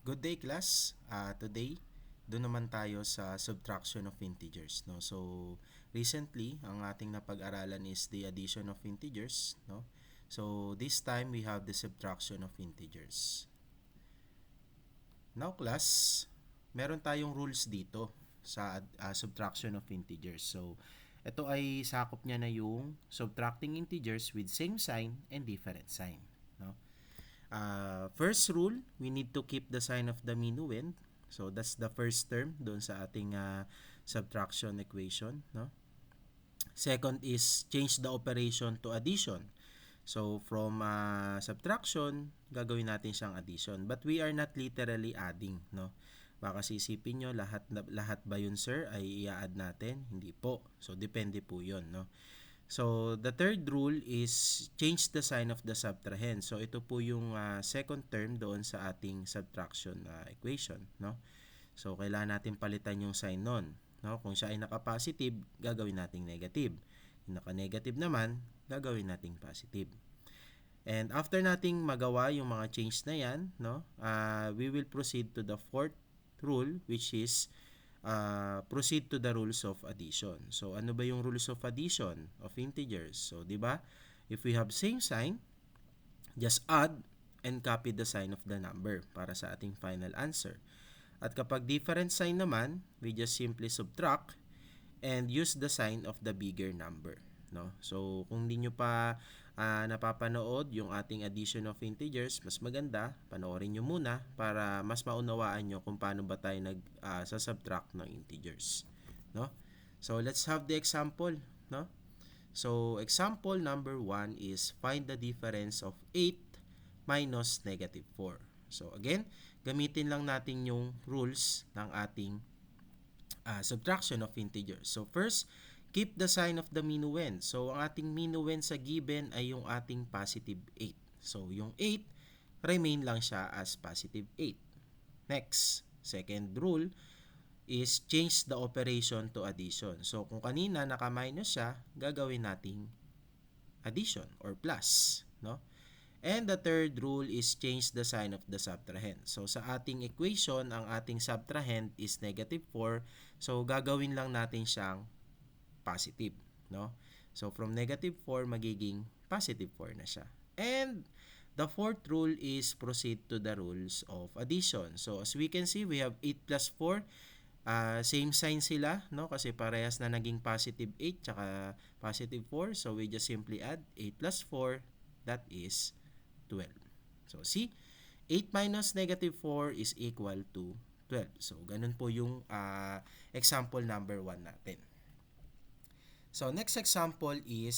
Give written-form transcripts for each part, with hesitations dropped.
Good day class. Today, doon naman tayo sa subtraction of integers, no? So, recently, ang ating napag-aralan is the addition of integers, no? So, this time we have the subtraction of integers. Now class, meron tayong rules dito sa subtraction of integers. So, ito ay sakop niya na yung subtracting integers with same sign and different sign, no? First rule, we need to keep the sign of the minuend. So that's the first term doon sa ating subtraction equation, no? Second is change the operation to addition. So from subtraction, gagawin natin siyang addition. But we are not literally adding, no? Baka sisipin nyo, lahat ba yun sir ay i-add natin? Hindi po. So depende po yun, no? So, the third rule is change the sign of the subtrahend. So, ito po yung second term doon sa ating subtraction equation, no? So, kailangan natin palitan yung sign nun, no? Kung siya ay naka-positive, gagawin nating negative. Kung naka-negative naman, gagawin nating positive. And after nating magawa yung mga change na yan, no? We will proceed to the fourth rule, which is proceed to the rules of addition. So, ano ba yung rules of addition of integers? So, di ba? If we have same sign, just add and copy the sign of the number para sa ating final answer. At kapag different sign naman, we just simply subtract and use the sign of the bigger number, no? So, kung hindi nyo pa napapanood yung ating addition of integers, mas maganda, panoorin nyo muna para mas maunawaan nyo kung paano ba tayo subtract ng integers, no? So, let's have the example, no? So, example number 1 is find the difference of 8 minus negative 4. So, again, gamitin lang natin yung rules ng ating subtraction of integers. So, first, keep the sign of the minuend. So, ang ating minuend sa given ay yung ating positive 8. So, yung 8, remain lang siya as positive 8. Next, second rule is change the operation to addition. So, kung kanina naka-minus siya, gagawin nating addition or plus, no? And the third rule is change the sign of the subtrahend. So, sa ating equation, ang ating subtrahend is negative 4. So, gagawin lang natin siyang positive, no? So, from negative 4, magiging positive 4 na siya. And the fourth rule is proceed to the rules of addition. So, as we can see, we have 8 plus 4. Same sign sila, no? Kasi parehas na naging positive 8 tsaka positive 4. So, we just simply add 8 plus 4, that is 12. So, see? 8 minus negative 4 is equal to 12. So, ganun po yung example number 1 natin. So, next example is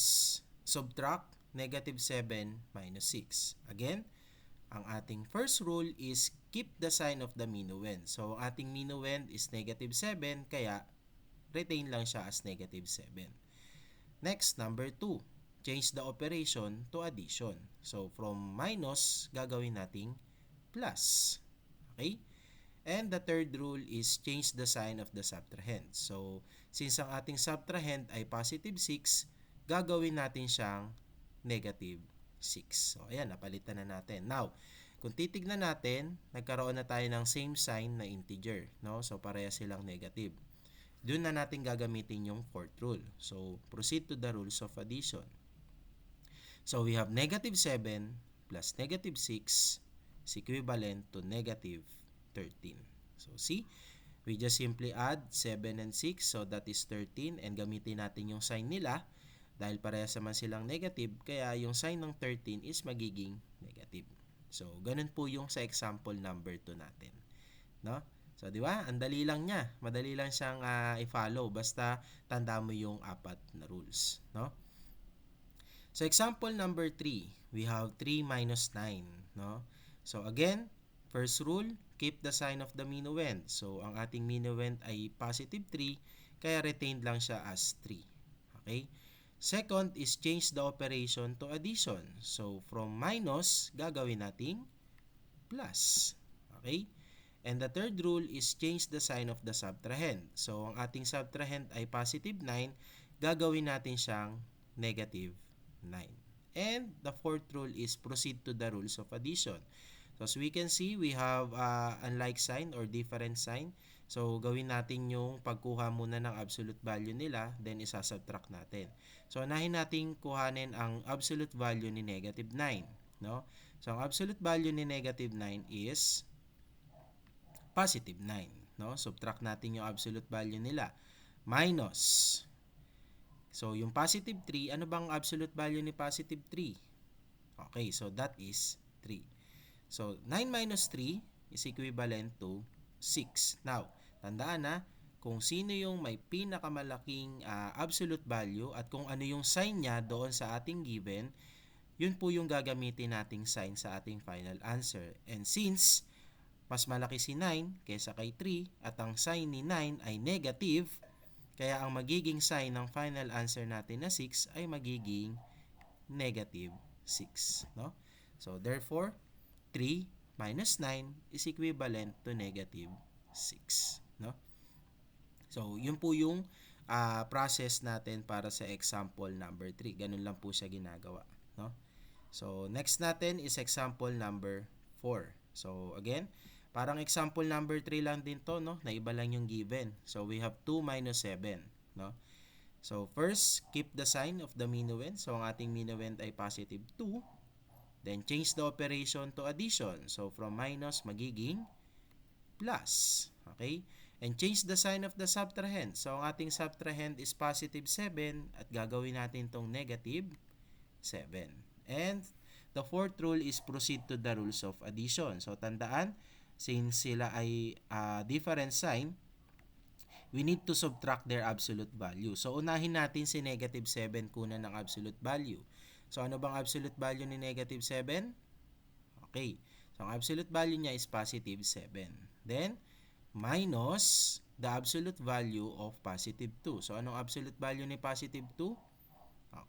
subtract negative 7 minus 6. Again, ang ating first rule is keep the sign of the minuend. So, ang ating minuend is negative 7, kaya retain lang siya as negative 7. Next, number 2, change the operation to addition. So, from minus, gagawin nating plus. Okay? And the third rule is change the sign of the subtrahend. So, since ang ating subtrahend ay positive 6, gagawin natin siyang negative 6. So, ayan, napalitan na natin. Now, kung titignan natin, nagkaroon na tayo ng same sign na integer, no? So, pareha silang negative. Doon na natin gagamitin yung fourth rule. So, proceed to the rules of addition. So, we have negative 7 plus negative 6 is equivalent to negative 13. So, see? We just simply add 7 and 6. So, that is 13. And gamitin natin yung sign nila. Dahil parehas naman silang negative, kaya yung sign ng 13 is magiging negative. So, ganun po yung sa example number 2 natin, no? So, di ba? Ang dali lang niya. Madali lang siyang i-follow. Basta tanda mo yung 4 na rules, no? So, example number 3, we have 3 minus 9, no? So, again, first rule, keep the sign of the minuend. So, ang ating minuend ay positive 3, kaya retained lang siya as 3. Okay? Second is change the operation to addition. So, from minus, gagawin nating plus. Okay? And the third rule is change the sign of the subtrahend. So, ang ating subtrahend ay positive 9, gagawin natin siyang negative 9. And the fourth rule is proceed to the rules of addition. So as we can see, we have unlike sign or different sign. So gawin natin yung pagkuha muna ng absolute value nila, then isasubtract natin. So unahin natin kuhanin ang absolute value ni negative 9. No? So ang absolute value ni negative 9 is positive 9. No? Subtract natin yung absolute value nila. Minus. So yung positive 3, ano bang absolute value ni positive 3? Okay, so that is 3. So 9 minus 3 is equivalent to 6. Now, tandaan na kung sino yung may pinakamalaking absolute value at kung ano yung sign niya doon sa ating given, yun po yung gagamitin nating sign sa ating final answer. And since mas malaki si 9 kaysa kay 3 at ang sign ni 9 ay negative, kaya ang magiging sign ng final answer natin na 6 ay magiging negative 6. No? So therefore, 3 minus 9 is equivalent to negative 6. No? So yun po yung process natin para sa example number 3. Ganun lang po siya ginagawa. No? So next natin is example number 4. So again, parang example number 3 lang din to, no? Na iba lang yung given. So we have 2 minus 7, no? So first, keep the sign of the minuend. So ang ating minuend ay positive 2. Then change the operation to addition. So from minus magiging plus. Okay? And change the sign of the subtrahend. So ang ating subtrahend is positive 7 at gagawin natin tong negative 7. And the fourth rule is proceed to the rules of addition. So tandaan, since sila ay different sign, we need to subtract their absolute value. So unahin natin si negative 7 kunan ng absolute value. So ano bang absolute value ni negative 7? Okay. So ang absolute value niya is positive 7. Then minus the absolute value of positive 2. So anong absolute value ni positive 2?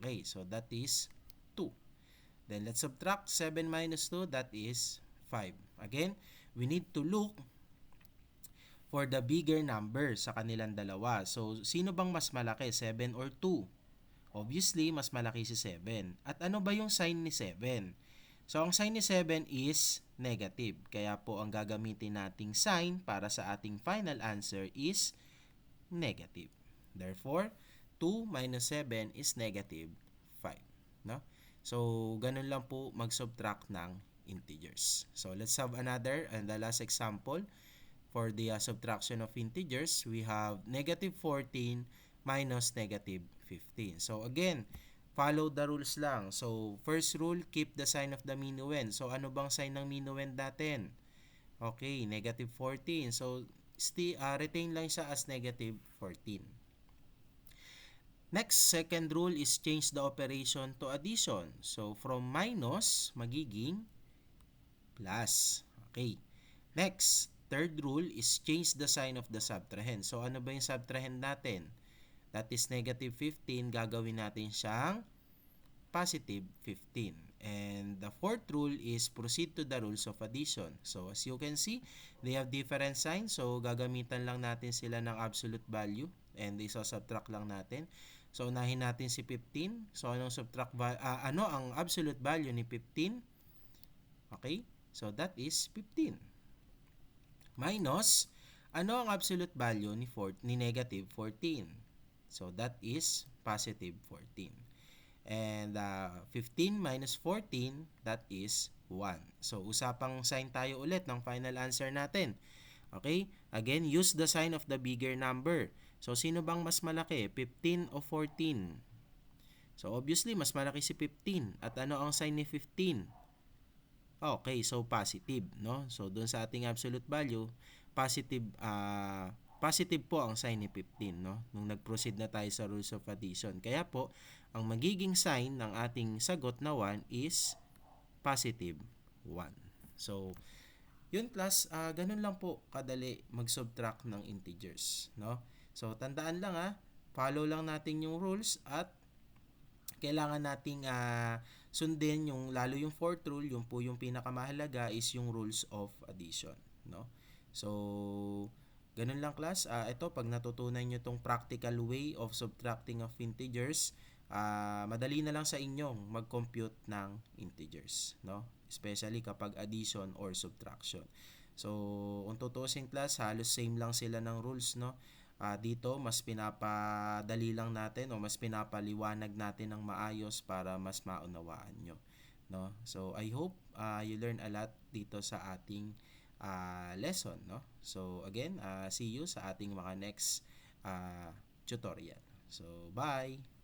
Okay, so that is 2. Then let's subtract 7 minus 2, that is 5. Again, we need to look for the bigger number sa kanilang dalawa. So, sino bang mas malaki, 7 or 2? Obviously, mas malaki si 7. At ano ba yung sign ni 7? So, ang sign ni 7 is negative. Kaya po, ang gagamitin nating sign para sa ating final answer is negative. Therefore, 2 minus 7 is negative 5. No? So, ganun lang po mag-subtract ng integers. So, let's have another and the last example. For the subtraction of integers, we have negative 14 minus negative 15. So, again, follow the rules lang. So, first rule, keep the sign of the minuend. So, ano bang sign ng minuend natin? Okay, negative 14. So, retain lang siya as negative 14. Next, second rule is change the operation to addition. So, from minus, magiging plus. Okay. Next, third rule is change the sign of the subtrahend. So, ano ba yung subtrahend natin? That is negative 15. Gagawin natin siyang positive 15. And the fourth rule is proceed to the rules of addition. So, as you can see, they have different signs. So, gagamitan lang natin sila ng absolute value and isa-subtract lang natin. So, unahin natin si 15. So, ano ang absolute value ni 15? Okay? So, that is 15. Minus, ano ang absolute value ni negative 14? So, that is positive 14. And 15 minus 14, that is 1. So, usapang sign tayo ulit ng final answer natin. Okay? Again, use the sign of the bigger number. So, sino bang mas malaki? 15 o 14? So, obviously, mas malaki si 15. At ano ang sign ni 15? Okay, so positive, no? So, doon sa ating absolute value, positive po ang sign ni 15, no? Nung nag-proceed na tayo sa rules of addition. Kaya po, ang magiging sign ng ating sagot na 1 is positive 1. So, yun class, ganun lang po kadali mag-subtract ng integers, no? So, tandaan lang follow lang natin yung rules at kailangan nating sundin lalo yung fourth rule, yung po yung pinakamahalaga is yung rules of addition, no? So, ganun lang class. Ito, pag natutunan nyo tong practical way of subtracting of integers, madali na lang sa inyong mag-compute ng integers, no? Especially kapag addition or subtraction. So, kung tutuusin class, halos same lang sila ng rules, no? Dito, mas pinapadali lang natin o mas pinapaliwanag natin ng maayos para mas maunawaan nyo, no? So, I hope you learn a lot dito sa ating lesson, no? So, again, see you sa ating mga next tutorial. So, bye!